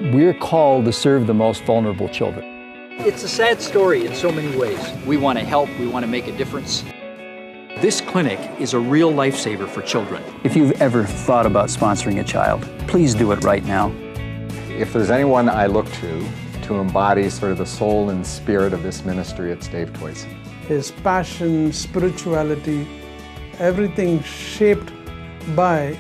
We're called to serve the most vulnerable children. It's a sad story in so many ways. We want to help, we want to make a difference. This clinic is a real lifesaver for children. If you've ever thought about sponsoring a child, please do it right now. If there's anyone I look to embody sort of the soul and spirit of this ministry, it's Dave Toycen. His passion, spirituality, everything shaped by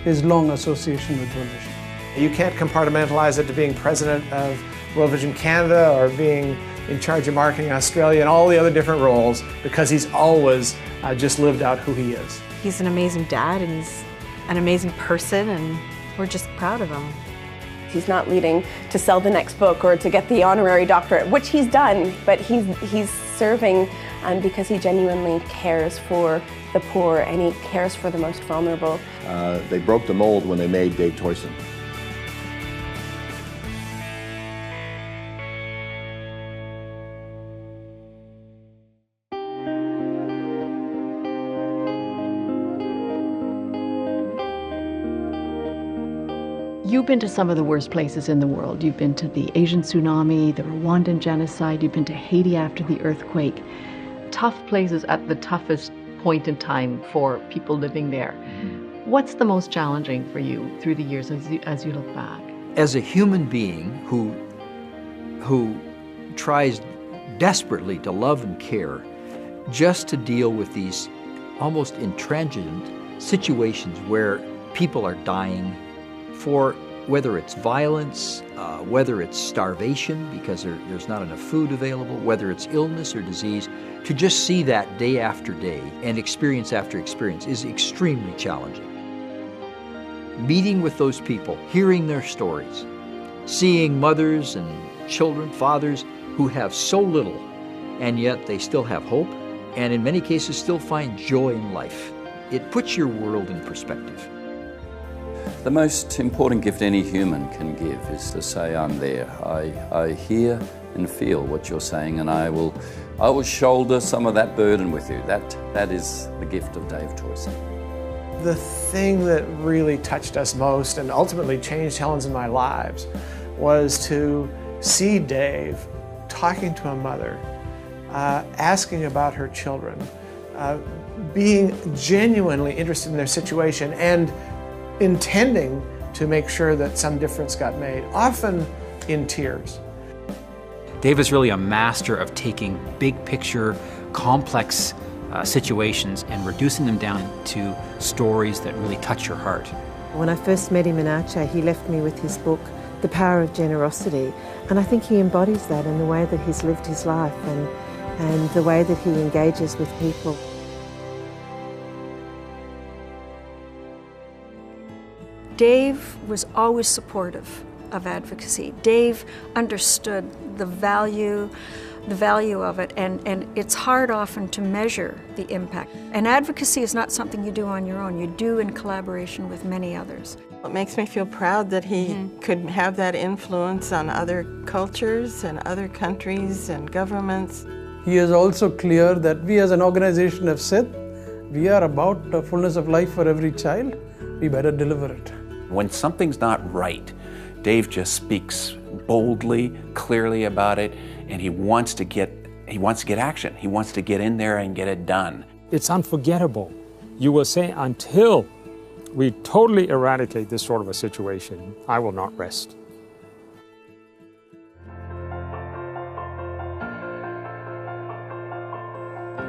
his long association with World Vision. You can't compartmentalize it to being president of World Vision Canada or being in charge of marketing Australia and all the other different roles, because he's always just lived out who he is. He's an amazing dad and he's an amazing person, and we're just proud of him. He's not leading to sell the next book or to get the honorary doctorate, which he's done, but he's serving because he genuinely cares for the poor and he cares for the most vulnerable. They broke the mold when they made Dave Toycen. You've been to some of the worst places in the world. You've been to the Asian tsunami, the Rwandan genocide, you've been to Haiti after the earthquake. Tough places at the toughest point in time for people living there. What's the most challenging for you through the years as you look back? As a human being who tries desperately to love and care, just to deal with these almost intransigent situations where people are dying for whether it's violence, whether it's starvation because there's not enough food available, whether it's illness or disease, to just see that day after day and experience after experience is extremely challenging. Meeting with those people, hearing their stories, seeing mothers and children, fathers who have so little and yet they still have hope and in many cases still find joy in life. It puts your world in perspective. The most important gift any human can give is to say, I'm there. I hear and feel what you're saying, and I will shoulder some of that burden with you. That is the gift of Dave Toycen. The thing that really touched us most and ultimately changed Helen's and my lives was to see Dave talking to a mother, asking about her children, being genuinely interested in their situation and intending to make sure that some difference got made, often in tears. Dave is really a master of taking big picture, complex situations and reducing them down to stories that really touch your heart. When I first met him in Aceh, he left me with his book, The Power of Generosity, and I think he embodies that in the way that he's lived his life and the way that he engages with people. Dave was always supportive of advocacy. Dave understood the value of it, and it's hard often to measure the impact. And advocacy is not something you do on your own, you do in collaboration with many others. It makes me feel proud that he could have that influence on other cultures and other countries and governments. He is also clear that we as an organization have said, we are about the fullness of life for every child, we better deliver it. When something's not right, Dave just speaks boldly, clearly about it, and he wants to get action. He wants to get in there and get it done. It's unforgettable. You will say, until we totally eradicate this sort of a situation, I will not rest.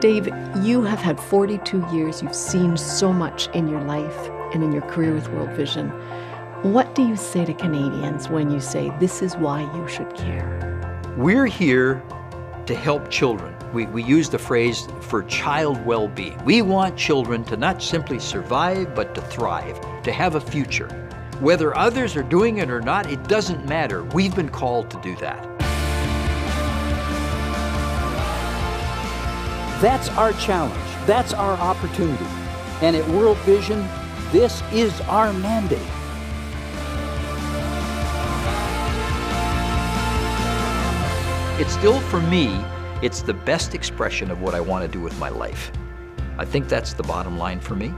Dave, you have had 42 years. You've seen so much in your life and in your career with World Vision. What do you say to Canadians when you say, this is why you should care? We're here to help children. We use the phrase for child well-being. We want children to not simply survive, but to thrive, to have a future. Whether others are doing it or not, it doesn't matter. We've been called to do that. That's our challenge. That's our opportunity. And at World Vision, this is our mandate. It's still, for me, it's the best expression of what I want to do with my life. I think that's the bottom line for me.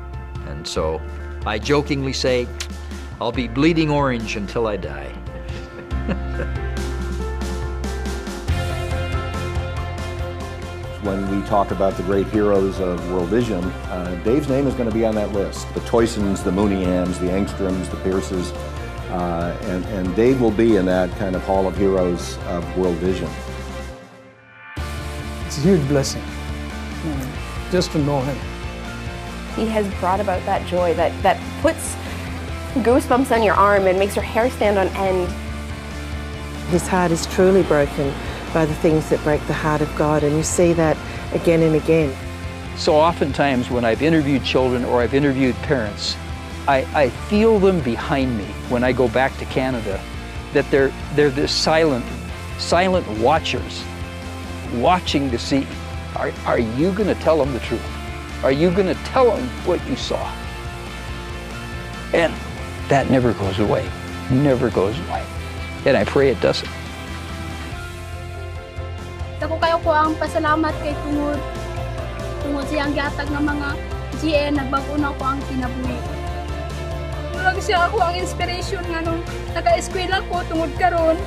And so I jokingly say, I'll be bleeding orange until I die. When we talk about the great heroes of World Vision, Dave's name is going to be on that list. The Toycens, the Mooneyhams, the Angstroms, the Pierces, and Dave will be in that kind of hall of heroes of World Vision. It's a huge blessing just to know him. He has brought about that joy that puts goosebumps on your arm and makes your hair stand on end. His heart is truly broken by the things that break the heart of God, and you see that again and again. So oftentimes when I've interviewed children or I've interviewed parents, I feel them behind me when I go back to Canada, that they're the silent watchers, watching to see, are you going to tell them the truth? Are you going to tell them what you saw? And that never goes away, never goes away. And I pray it doesn't. Dako kayo ko ang pasalamat kay tungod siyang gihatag ng mga GN nagbago-una ko ang kinabuhi. Murag siya ako ang inspiration nga nung naka-eskwela ko tungod karon.